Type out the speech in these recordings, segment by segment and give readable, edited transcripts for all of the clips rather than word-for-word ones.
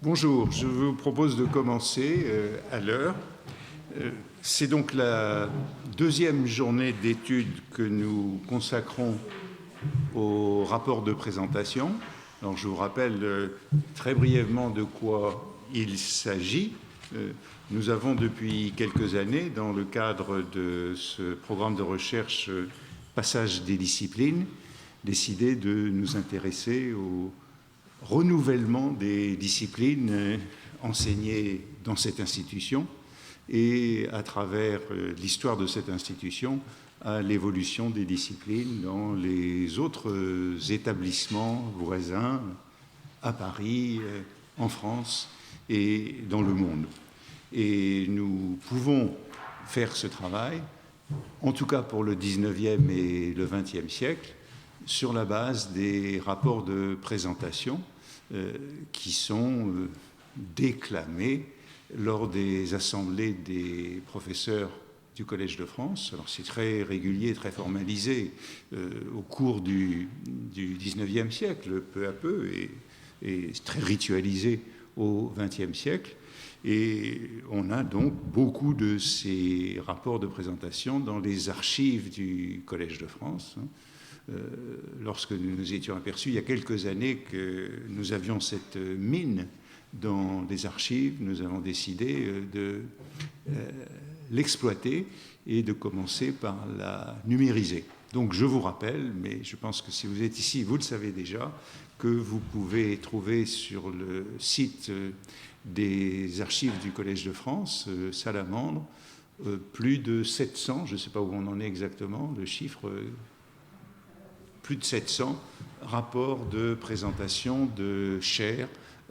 Bonjour, je vous propose de commencer à l'heure. C'est donc la deuxième journée d'études que nous consacrons au rapport de présentation. Alors, je vous rappelle très brièvement de quoi il s'agit. Nous avons depuis quelques années, dans le cadre de ce programme de recherche Passage des disciplines, décidé de nous intéresser au renouvellement des disciplines enseignées dans cette institution et à travers l'histoire de cette institution à l'évolution des disciplines dans les autres établissements voisins à Paris, en France et dans le monde. Et nous pouvons faire ce travail, en tout cas pour le 19e et le 20e siècle, sur la base des rapports de présentation qui sont déclamés lors des assemblées des professeurs du Collège de France. Alors c'est très régulier, très formalisé au cours du 19e siècle, peu à peu, et très ritualisé au 20e siècle. Et on a donc beaucoup de ces rapports de présentation dans les archives du Collège de France. Lorsque nous nous étions aperçus il y a quelques années que nous avions cette mine dans les archives, nous avons décidé de l'exploiter et de commencer par la numériser. Donc je vous rappelle, mais je pense que si vous êtes ici, vous le savez déjà, que vous pouvez trouver sur le site des archives du Collège de France, Salamandre, plus de 700, je ne sais pas où on en est exactement, le chiffre, plus de 700 rapports de présentation de chaires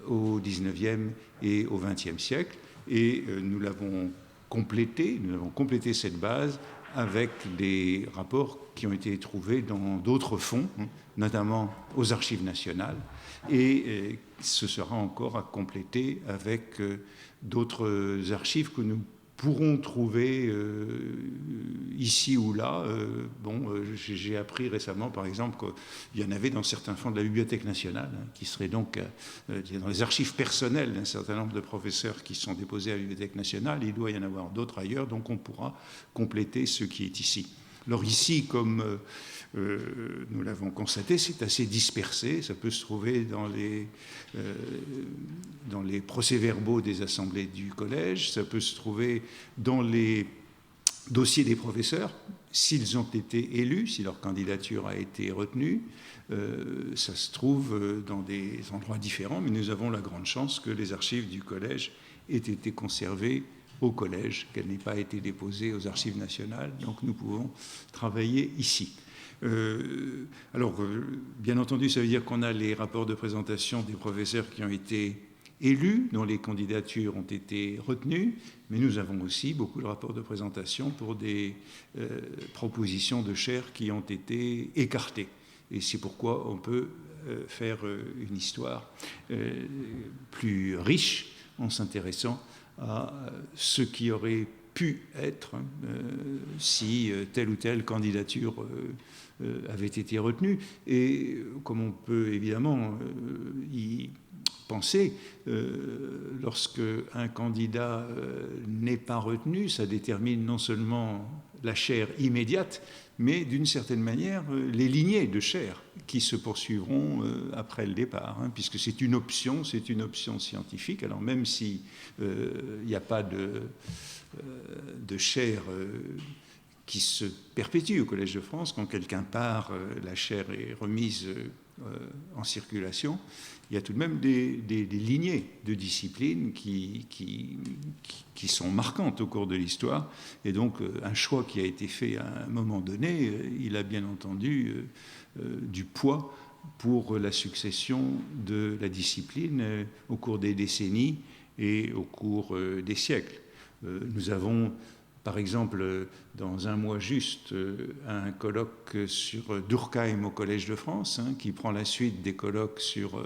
au 19e et au 20e siècle. Et nous avons complété cette base avec des rapports qui ont été trouvés dans d'autres fonds, notamment aux Archives nationales. Et ce sera encore à compléter avec d'autres archives que nous pourront trouver ici ou là. J'ai appris récemment, par exemple, qu'il y en avait dans certains fonds de la Bibliothèque nationale, qui seraient donc dans les archives personnelles d'un certain nombre de professeurs qui sont déposés à la Bibliothèque nationale. Il doit y en avoir d'autres ailleurs, donc on pourra compléter ce qui est ici. Alors ici, comme nous l'avons constaté, c'est assez dispersé. Ça peut se trouver dans les procès-verbaux des assemblées du collège, ça peut se trouver dans les dossiers des professeurs, s'ils ont été élus, si leur candidature a été retenue. Ça se trouve dans des endroits différents, mais nous avons la grande chance que les archives du collège aient été conservées au collège, qu'elle n'ait pas été déposée aux archives nationales, donc nous pouvons travailler ici. Bien entendu, ça veut dire qu'on a les rapports de présentation des professeurs qui ont été élus, dont les candidatures ont été retenues, mais nous avons aussi beaucoup de rapports de présentation pour des propositions de chaires qui ont été écartées. Et c'est pourquoi on peut faire une histoire plus riche en s'intéressant à ce qui aurait pu être si telle ou telle candidature avait été retenue. Et comme on peut évidemment y penser, lorsque un candidat n'est pas retenu, ça détermine non seulement la chaire immédiate, mais d'une certaine manière les lignées de chaires qui se poursuivront après le départ, puisque c'est une option scientifique. Alors même s'il n'y a pas de chaire qui se perpétue au Collège de France, quand quelqu'un part, la chaire est remise en circulation. Il y a tout de même des lignées de disciplines qui sont marquantes au cours de l'histoire. Et donc, un choix qui a été fait à un moment donné, il a bien entendu du poids pour la succession de la discipline au cours des décennies et au cours des siècles. Nous avons, par exemple, dans un mois juste, un colloque sur Durkheim au Collège de France, qui prend la suite des colloques sur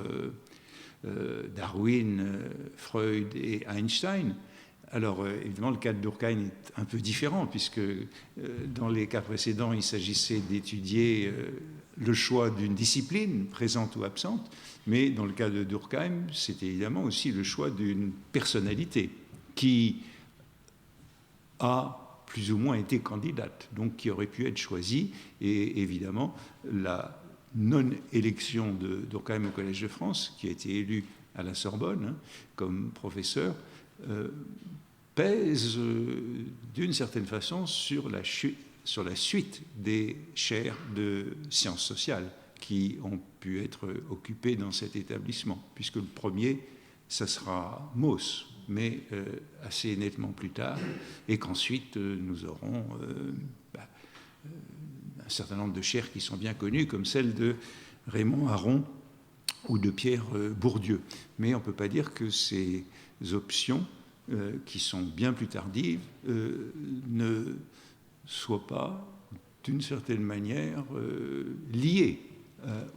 Darwin, Freud et Einstein, Alors, évidemment, le cas de Durkheim est un peu différent, puisque dans les cas précédents, il s'agissait d'étudier le choix d'une discipline, présente ou absente, mais dans le cas de Durkheim, c'était évidemment aussi le choix d'une personnalité qui a plus ou moins été candidate, donc qui aurait pu être choisie, et évidemment, la non-élection de Durkheim au Collège de France, qui a été élu à la Sorbonne comme professeur, pèse d'une certaine façon sur la suite des chaires de sciences sociales qui ont pu être occupées dans cet établissement, puisque le premier, ça sera Mauss, mais assez nettement plus tard, et qu'ensuite nous aurons un certain nombre de chaires qui sont bien connues, comme celle de Raymond Aron ou de Pierre Bourdieu. Mais on ne peut pas dire que ces options, qui sont bien plus tardives, ne soient pas, d'une certaine manière, liées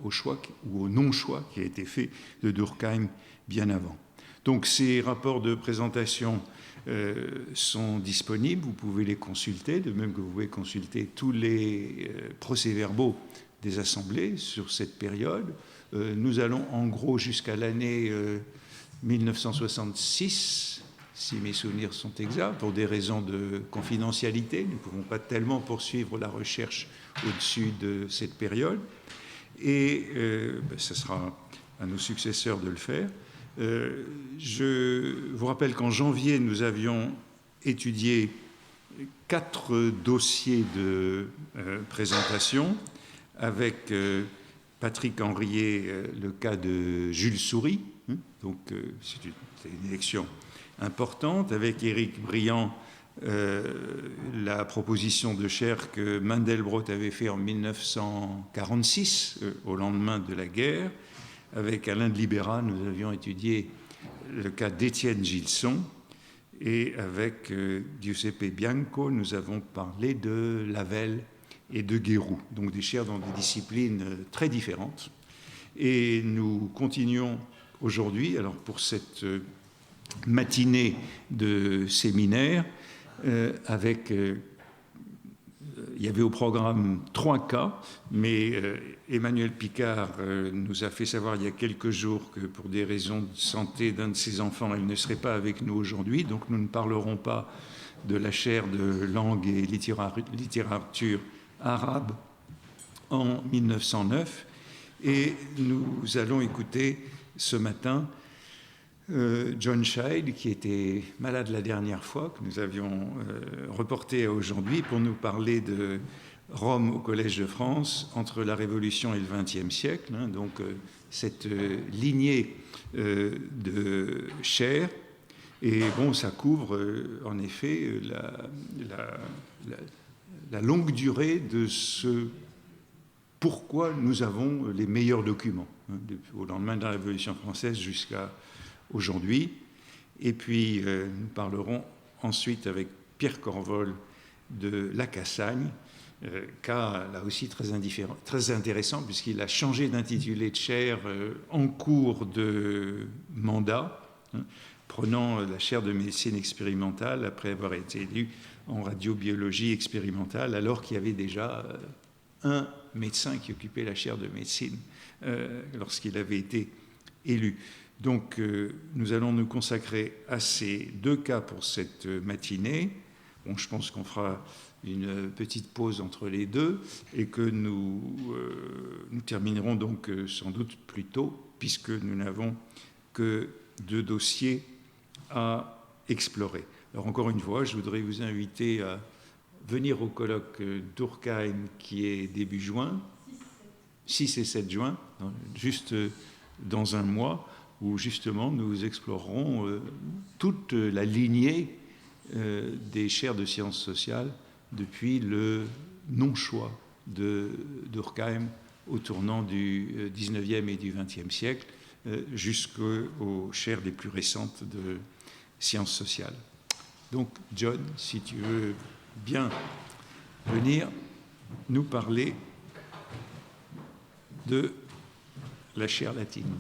au choix ou au non-choix qui a été fait de Durkheim bien avant. Donc ces rapports de présentation sont disponibles, vous pouvez les consulter, de même que vous pouvez consulter tous les procès-verbaux des assemblées sur cette période. Nous allons en gros jusqu'à l'année 1966, si mes souvenirs sont exacts, pour des raisons de confidentialité. Nous ne pouvons pas tellement poursuivre la recherche au-dessus de cette période. Et ce sera à nos successeurs de le faire. Je vous rappelle qu'en janvier, nous avions étudié 4 dossiers de présentation avec Patrick Henriet, le cas de Jules Souris, donc c'est une élection importante, avec Éric Briand, la proposition de chaire que Mandelbrot avait fait en 1946, au lendemain de la guerre. Avec Alain de Libéra, nous avions étudié le cas d'Étienne Gilson, et avec Giuseppe Bianco, nous avons parlé de Lavelle et de Guéroult, donc des chaires dans des disciplines très différentes. Et nous continuons aujourd'hui, alors pour cette matinée de séminaire, avec... il y avait au programme 3 cas, mais Emmanuel Picard nous a fait savoir il y a quelques jours que pour des raisons de santé d'un de ses enfants, elle ne serait pas avec nous aujourd'hui, donc nous ne parlerons pas de la chaire de langue et littérature arabe en 1909. Et nous allons écouter ce matin John Child, qui était malade la dernière fois, que nous avions reporté à aujourd'hui, pour nous parler de Rome au Collège de France entre la Révolution et le XXe siècle, donc cette lignée de chaires. Et bon, ça couvre en effet la longue durée de ce pourquoi nous avons les meilleurs documents, au lendemain de la Révolution française jusqu'à aujourd'hui. Et puis nous parlerons ensuite avec Pierre Corvol de la Cassagne, cas là aussi très intéressant, puisqu'il a changé d'intitulé de chaire en cours de mandat, prenant la chaire de médecine expérimentale après avoir été élu en radiobiologie expérimentale, alors qu'il y avait déjà un médecin qui occupait la chaire de médecine lorsqu'il avait été élu. Donc nous allons nous consacrer à ces 2 cas pour cette matinée. Bon, je pense qu'on fera une petite pause entre les deux et que nous terminerons donc sans doute plus tôt, puisque nous n'avons que 2 dossiers à explorer. Alors encore une fois, je voudrais vous inviter à venir au colloque Durkheim qui est début juin, 6 et 7 juin, juste dans un mois, où justement nous explorerons toute la lignée des chaires de sciences sociales depuis le non-choix de Durkheim au tournant du 19e et du 20e siècle jusqu'aux chaires les plus récentes de sciences sociales. Donc, John, si tu veux bien venir nous parler de la chaire latine.